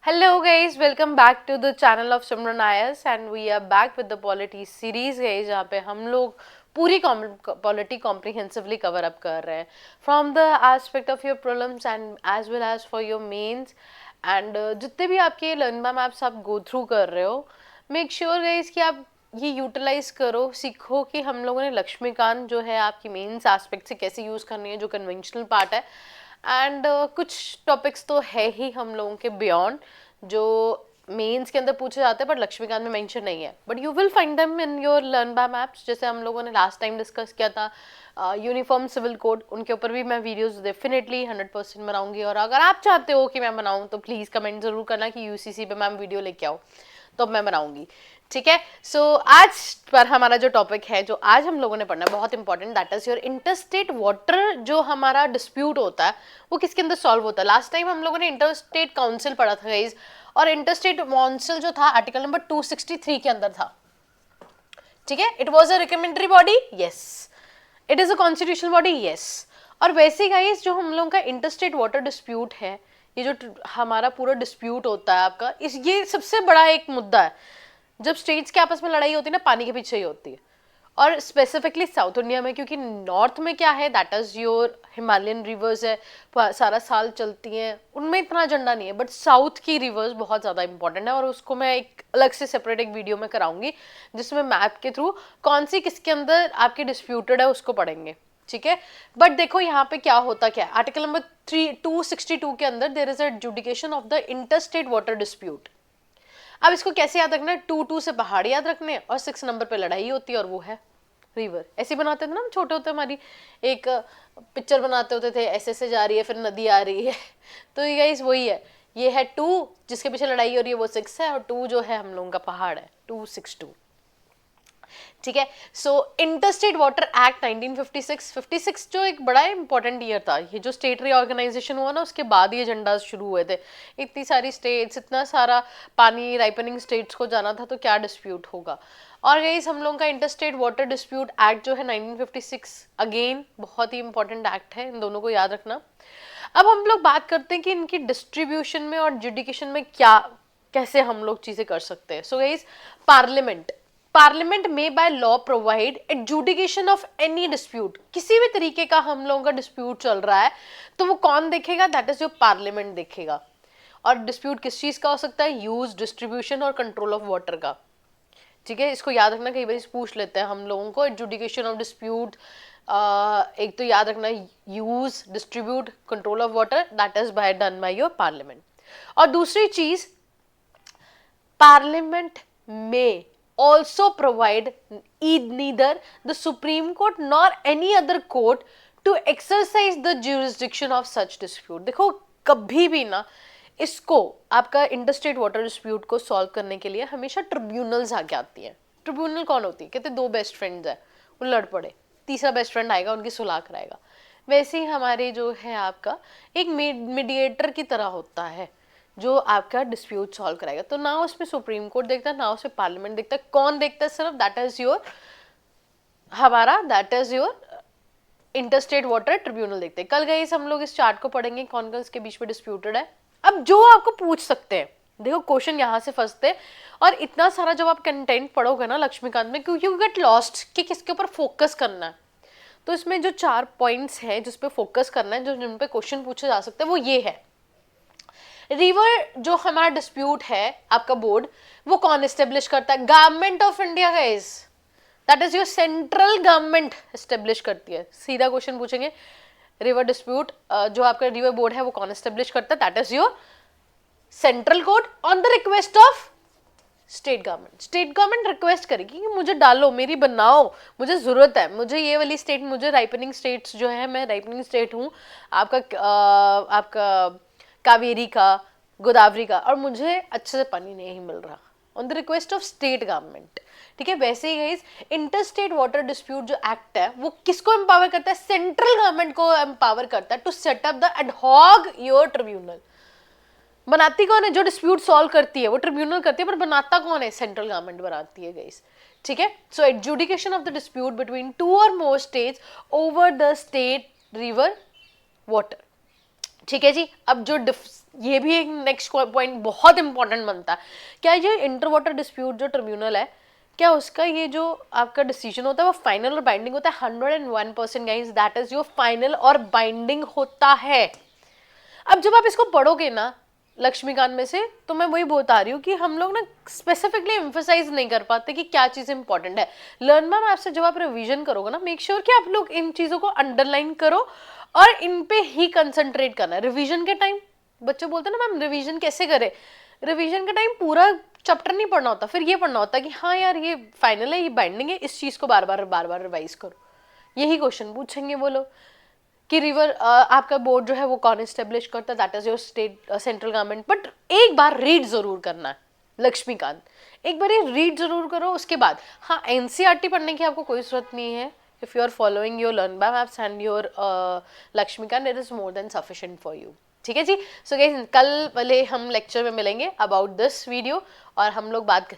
Hello guys, welcome back to the channel of Simran Ayas and we are back with the polity series guys जहाँ पे हम लोग पूरी polity comprehensively cover up कर रहे हैं from the aspect of your prelims and as well as for your mains and जितने भी आपके learn by maps आप go through कर रहे हो make sure guys कि आप ये यूटिलाइज करो, सीखो कि हम लोगों ने लक्ष्मीकांत जो है आपकी मेंस एस्पेक्ट से कैसे यूज़ करनी है, जो कन्वेंशनल पार्ट है एंड कुछ टॉपिक्स तो है ही हम लोगों के बियॉन्ड जो मेंस के अंदर पूछे जाते हैं बट लक्ष्मीकांत में मेंशन नहीं है, but you will find them in your learn by maps. जैसे हम लोगों ने लास्ट टाइम डिस्कस किया था यूनिफॉर्म सिविल कोड, उनके ऊपर भी मैं वीडियोस डेफिनेटली 100% बनाऊंगी और अगर आप चाहते हो कि मैं बनाऊं तो प्लीज़ कमेंट ज़रूर करना कि यूसीसी पे मैम वीडियो लेके आओ, तो मैं बनाऊंगी। ठीक है, सो आज पर हमारा जो टॉपिक है जो आज हम लोगों ने पढ़ना है बहुत important, that is your interstate water. जो हमारा डिस्प्यूट होता है वो किसके अंदर सॉल्व होता है। लास्ट टाइम हम लोगों ने इंटरस्टेट काउंसिल पढ़ा था गाइस, और इंटरस्टेट काउंसिल जो था आर्टिकल नंबर 263 के अंदर था। ठीक है, it was a recommendatory body, yes. It is a constitutional body, yes. और वैसे गाइस जो हम लोगों का इंटरस्टेट वाटर डिस्प्यूट है, ये जो हमारा पूरा डिस्प्यूट होता है आपका, इस ये सबसे बड़ा एक मुद्दा है। जब स्टेट्स के आपस में लड़ाई होती है ना, पानी के पीछे ही होती है, और स्पेसिफिकली साउथ इंडिया में, क्योंकि नॉर्थ में क्या है, that is your Himalayan reverse है, सारा साल चलती हैं, उनमें इतना एजेंडा नहीं है, बट साउथ की रिवर्स बहुत ज़्यादा इंपॉर्टेंट है और उसको मैं एक अलग से सेपरेट एक वीडियो में कराऊंगी जिसमें मैप के थ्रू कौन सी किसके अंदर आपकी डिस्प्यूटेड है उसको पढ़ेंगे। ठीक है, बट देखो यहाँ पे क्या होता क्या है, आर्टिकल नंबर 262 के अंदर there is a adjudication of the interstate water dispute. अब इसको कैसे याद रखना है, 2 से पहाड़ याद रखने और 6 नंबर पे लड़ाई होती है और वो है रिवर। ऐसे बनाते थे ना हम छोटे होते, हमारी एक पिक्चर बनाते होते थे, ऐसे जा रही है फिर नदी आ रही है तो ये गाइस वही है, ये है 2 जिसके पीछे लड़ाई हो रही है वो 6 है, और 2 जो है हम लोगों का पहाड़ है, 262। ठीक है, सो इंटरस्टेट वाटर एक्ट 1956 जो एक बड़ा इंपॉर्टेंट ईयर था, ये जो स्टेट रीऑर्गेनाइजेशन हुआ ना उसके बाद ये एजेंडाज शुरू हुए थे। इतनी सारी स्टेट्स, इतना सारा पानी राइपनिंग स्टेट्स को जाना था, तो क्या डिस्प्यूट होगा। और गाइस हम लोगों का इंटरस्टेट वाटर डिस्प्यूट एक्ट जो है 1956 अगेन बहुत ही इंपॉर्टेंट एक्ट है, इन दोनों को याद रखना। अब हम लोग बात करते हैं कि इनकी डिस्ट्रीब्यूशन में और जुडिकेशन में क्या कैसे हम लोग चीजें कर सकते हैं। सो गाइस पार्लियामेंट में by law provide adjudication of any dispute. किसी भी तरीके का हम लोगों का डिस्प्यूट चल रहा है तो वो कौन देखेगा, दैट इज योर पार्लियामेंट देखेगा। और डिस्प्यूट किस चीज का हो सकता है, यूज, डिस्ट्रीब्यूशन और कंट्रोल ऑफ वाटर का। ठीक है, इसको याद रखना, कई बार पूछ लेते हैं हम लोगों को एडजुडिकेशन ऑफ डिस्प्यूट। एक तो याद रखना, use, distribute, control of water, that is by done by your parliament. और दूसरी चीज, पार्लियामेंट में also provide neither the Supreme Court nor any other court to exercise the jurisdiction of such dispute। देखो कभी भी ना इसको आपका इंटरस्टेट वाटर डिस्प्यूट को सॉल्व करने के लिए हमेशा ट्रिब्यूनल्स आगे आती हैं। ट्रिब्यूनल कौन होती है, कहते दो बेस्ट फ्रेंड्स हैं, वो लड़ पड़े, तीसरा बेस्ट फ्रेंड आएगा उनकी सुलह कराएगा। वैसे ही हमारे जो है आपका एक मीडिएटर की तरह होता है जो आपका डिस्प्यूट सॉल्व कराएगा। तो ना उसमें सुप्रीम कोर्ट देखता है ना उसमें पार्लियामेंट देखता है, कौन देखता है सिर्फ, दैट इज योर हमारा that is your interstate water tribunal देखते हैं। कल गई हम लोग इस चार्ट को पढ़ेंगे कौन कौन इसके बीच में डिस्प्यूटेड है। अब जो आपको पूछ सकते हैं, देखो क्वेश्चन यहाँ से फंसते हैं, और इतना सारा जब आप कंटेंट पढ़ोगे ना लक्ष्मीकांत में, क्योंकि यू गेट लॉस्ट कि किसके ऊपर फोकस करना है। तो इसमें जो 4 पॉइंट्स हैं जिस पे फोकस करना है, जो जिन पे क्वेश्चन पूछे जा सकते हैं, वो ये है। रिवर जो हमारा डिस्प्यूट है आपका बोर्ड, वो कौन एस्टेब्लिश करता है, government of India guys, that is your central government establish करती है। सीधा क्वेश्चन पूछेंगे, रिवर डिस्प्यूट जो आपका रिवर बोर्ड है वो कौन एस्टेब्लिश करता है, that is your central court on the request of state government. State government request करेगी कि मुझे डालो, मेरी बनाओ, मुझे जरूरत है, मुझे ये वाली स्टेट, मुझे राइपनिंग स्टेट्स जो है, मैं राइपनिंग स्टेट हूँ आपका कावेरी का, गोदावरी का, और मुझे अच्छे से पानी नहीं मिल रहा, on the request of state government. ठीक है, वैसे ही गाइस इंटरस्टेट वाटर डिस्प्यूट जो एक्ट है वो किसको एम्पावर करता है, सेंट्रल गवर्नमेंट को एम्पावर करता है to set up the ad hoc your tribunal. बनाती कौन है, जो डिस्प्यूट सॉल्व करती है वो ट्रिब्यूनल करती है, पर बनाता कौन है, सेंट्रल गवर्नमेंट बनाती है गाइस। ठीक है, so adjudication of the dispute between 2 or more states over the state river water. ठीक है जी। अब जो ये भी एक नेक्स्ट पॉइंट बहुत इंपॉर्टेंट बनता है, क्या ये इंटर वाटर डिस्प्यूट जो ट्रिब्यूनल है, क्या उसका ये जो आपका डिसीजन होता है वो फाइनल और बाइंडिंग होता है? 101% guys, that is your final और बाइंडिंग होता है। अब जब आप इसको पढ़ोगे ना लक्ष्मीकांत में से, तो मैं वही बता रही हूँ कि हम लोग ना स्पेसिफिकली एम्फोसाइज नहीं कर पाते कि क्या चीज़ इंपॉर्टेंट है। लर्न मैम ऐप से जब आप रिवीजन करोगे ना, मेक श्योर कि आप लोग इन चीज़ों को अंडरलाइन करो और इन पे ही कंसंट्रेट करना है रिवीजन के टाइम। बच्चे बोलते हैं ना मैम रिवीजन कैसे करें, रिवीजन के टाइम पूरा चैप्टर नहीं पढ़ना होता, फिर ये पढ़ना होता है कि हाँ यार ये फाइनल है, ये बाइंडिंग है, इस चीज़ को बार बार रिवाइज करो। यही क्वेश्चन पूछेंगे वो लोग कि रिवर आपका बोर्ड जो है वो कौन एस्टेब्लिश करता है, that is your state central government. But एक बार रीड जरूर करना है लक्ष्मीकांत, एक बार ये रीड जरूर करो। उसके बाद हाँ एनसीईआरटी पढ़ने की आपको कोई जरूरत नहीं है। If you are following your learn by maps and your Laxmikanth, it is more than sufficient for you. ठीक है जी। सो गाइस कल वाले हम लेक्चर में मिलेंगे अबाउट दिस वीडियो, और हम लोग बात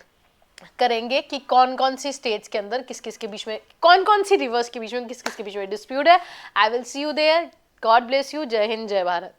करेंगे कि कौन कौन सी स्टेट्स के अंदर किस किस के बीच में, कौन कौन सी रिवर्स के बीच में किस किस के बीच में डिस्प्यूट है। I will see you there. God bless you. जय हिंद, जय भारत।